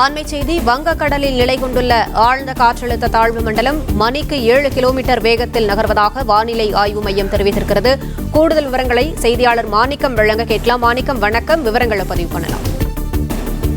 அண்மை செய்தி, வங்கக்கடலில் நிலை கொண்டுள்ள ஆழ்ந்த காற்றழுத்த தாழ்வு மண்டலம் மணிக்கு 7 கிலோமீட்டர் வேகத்தில் நகர்வதாக வானிலை ஆய்வு மையம் தெரிவித்திருக்கிறது. கூடுதல் விவரங்களை செய்தியாளர் மாணிக்கம் வழங்க கேட்கலாம். மாணிக்கம், வணக்கம். விவரங்களை பதிவு பண்ணலாம்.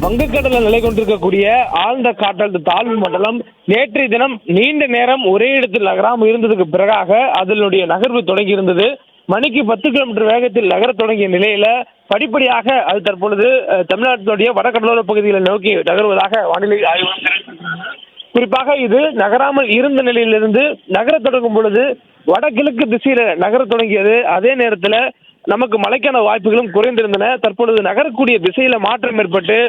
வங்கக்கடலில் நிலை கொண்டிருக்கக்கூடிய ஆழ்ந்த காற்றழுத்த தாழ்வு மண்டலம் நேற்றைய தினம் நீண்ட நேரம் ஒரே இடத்தில் நகராமல் இருந்ததுக்கு பிறகாக அதனுடைய நகர்வு தொடங்கி இருந்தது. மணிக்கு 10 கிலோமீட்டர் வேகத்தில் நகர தொடங்கிய நிலையில படிப்படியாக அது தற்பொழுது தமிழ்நாட்டினுடைய வடகடலோர பகுதிகளை நோக்கி நகர்வதாக வானிலை ஆய்வு குறிப்பாக இது நகராமல் இருந்த நிலையிலிருந்து நகர தொடங்கும் பொழுது வடகிழக்கு திசையில நகர தொடங்கியது. அதே நேரத்தில் நமக்கு மழைக்கான வாய்ப்புகளும் குறைந்திருந்தன. தற்பொழுது நகரக்கூடிய திசையில மாற்றம் ஏற்பட்டு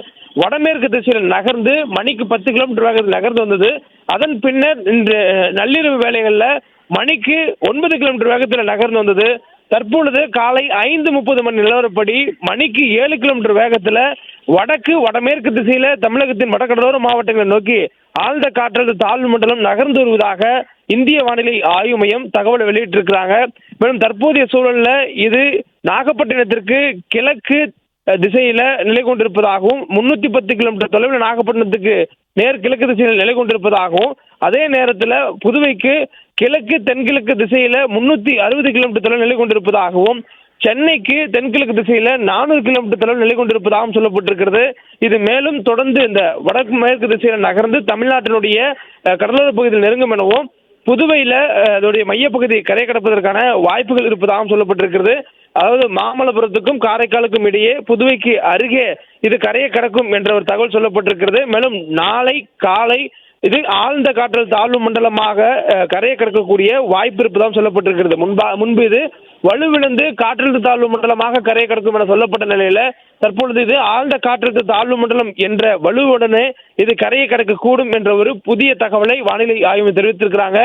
வடமேற்கு திசையில் நகர்ந்து மணிக்கு 10 கிலோமீட்டர் வேகத்தில் நகர்ந்து வந்தது. அதன் பின்னர் இன்று நள்ளிரவு வேளைகளில் மணிக்கு 9 கிலோமீட்டர் வேகத்தில் நகர்ந்து வந்தது. தற்பொழுது காலை 5:30 மணி நிலவரப்படி மணிக்கு 7 கிலோமீட்டர் வேகத்தில் வடமேற்கு திசையில தமிழகத்தின் வடகடலோர மாவட்டங்களை நோக்கி ஆழ்ந்த காற்றழுத்த தாழ்வு மண்டலம் நகர்ந்து வருவதாக இந்திய வானிலை ஆய்வு மையம் தகவல் வெளியிட்டிருக்கிறாங்க. மேலும் தற்போதைய சூழல்ல இது நாகப்பட்டினத்திற்கு கிழக்கு திசையில நிலை கொண்டிருப்பதாகவும் 310 கிலோமீட்டர் தொலைவில் நாகப்பட்டினத்துக்கு நேர் கிழக்கு திசையில் நிலை கொண்டிருப்பதாகவும், அதே நேரத்தில் புதுவைக்கு கிழக்கு தென்கிழக்கு திசையில 360 கிலோமீட்டர் தொலைவில் நிலை கொண்டிருப்பதாகவும், சென்னைக்கு தென்கிழக்கு திசையில 400 கிலோமீட்டர் தொலைவில் நிலை கொண்டிருப்பதாகவும் சொல்லப்பட்டிருக்கிறது. இது மேலும் தொடர்ந்து இந்த வடக்கு மேற்கு திசையில நகர்ந்து தமிழ்நாட்டினுடைய கடலோர பகுதியில் நெருங்கும் எனவும், புதுவையில அதோடைய மையப்பகுதி கரை கடப்பதற்கான வாய்ப்புகள் இருப்பதாகவும் சொல்லப்பட்டிருக்கிறது. அதாவது மாமல்லபுரத்துக்கும் காரைக்காலுக்கும் இடையே புதுவைக்கு அருகே இது கரையை கடக்கும் என்ற ஒரு தகவல் சொல்லப்பட்டிருக்கிறது. மேலும் நாளை காலை இது ஆழ்ந்த காற்றழுத்த தாழ்வு மண்டலமாக கரையை கடக்கக்கூடிய வாய்ப்பு இருப்பதாகவும் சொல்லப்பட்டிருக்கிறது. முன்பு இது வலுவிழந்து காற்றழுத்த தாழ்வு மண்டலமாக கரையை கடக்கும் என சொல்லப்பட்ட நிலையில தற்பொழுது இது ஆழ்ந்த காற்றழுத்த தாழ்வு மண்டலம் என்ற வலுவுடனே இது கரையை கடக்கக்கூடும் என்ற ஒரு புதிய தகவலை வானிலை ஆய்வு தெரிவித்திருக்கிறாங்க.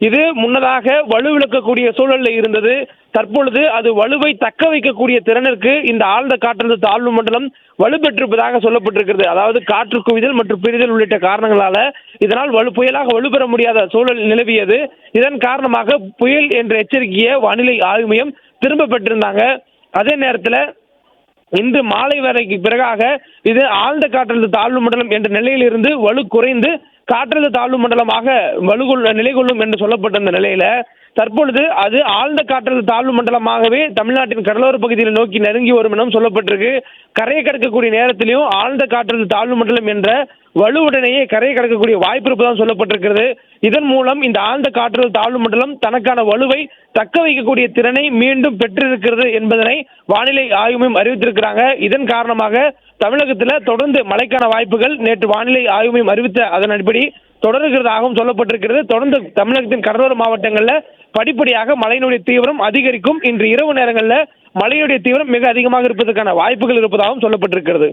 இது முன்னதாக வலுவிழக்கக்கூடிய சூழலில் இருந்தது. தற்பொழுது அது வலுவை தக்க வைக்கக்கூடிய திறனிற்கு இந்த ஆழ்ந்த காற்றழுத்த தாழ்வு மண்டலம் வலுப்பெற்றிருப்பதாக சொல்லப்பட்டிருக்கிறது. அதாவது காற்று குவிதல் மற்றும் பிரிதல் உள்ளிட்ட காரணங்களால இதனால் புயலாக வலுப்பெற முடியாத சூழல் நிலவியது. இதன் காரணமாக புயல் என்ற எச்சரிக்கையை வானிலை ஆய்வு மையம் திரும்ப பெற்றிருந்தாங்க. அதே நேரத்தில் இன்று மாலை வரைக்கு பிறகாக இது ஆழ்ந்த காற்றழுத்த தாழ்வு மண்டலம் என்ற நிலையிலிருந்து வலு குறைந்து காற்றழுத்த தாழ்வு மண்டலமாக நிலை கொள்ளும் என்று சொல்லப்பட்டிருந்த நிலையில தற்பொழுது அது ஆழ்ந்த காற்றழுத்த தாழ்வு மண்டலமாகவே தமிழ்நாட்டின் கடலோர பகுதியில் நோக்கி நெருங்கி வரும் எனவும் சொல்லப்பட்டிருக்கு. கரையை கடக்கக்கூடிய நேரத்திலையும் ஆழ்ந்த காற்றழுத்த தாழ்வு மண்டலம் என்ற வலுவுடனேயே கரையை கடக்கக்கூடிய வாய்ப்பு இருப்பதாக சொல்லப்பட்டிருக்கிறது. இதன் மூலம் இந்த ஆழ்ந்த காற்றழுத்த தாழ்வு மண்டலம் தனக்கான வலுவை தக்க வைக்கக்கூடிய திறனை மீண்டும் பெற்றிருக்கிறது என்பதனை வானிலை ஆய்வு மையம் அறிவித்திருக்கிறாங்க. இதன் காரணமாக தமிழகத்தில் தொடர்ந்து மழைக்கான வாய்ப்புகள் நேற்று வானிலை ஆய்வு மையம் அறிவித்த அதன் அடிப்படை தொடர்கிறதாகவும் சொல்லப்பட்டிருக்கிறது. தொடர்ந்து தமிழகத்தின் கடலோர மாவட்டங்களில் படிப்படியாக மழையினுடைய தீவிரம் அதிகரிக்கும். இன்று இரவு நேரங்களில் மழையுடைய தீவிரம் மிக அதிகமாக இருப்பதற்கான வாய்ப்புகள் இருப்பதாகவும் சொல்லப்பட்டிருக்கிறது.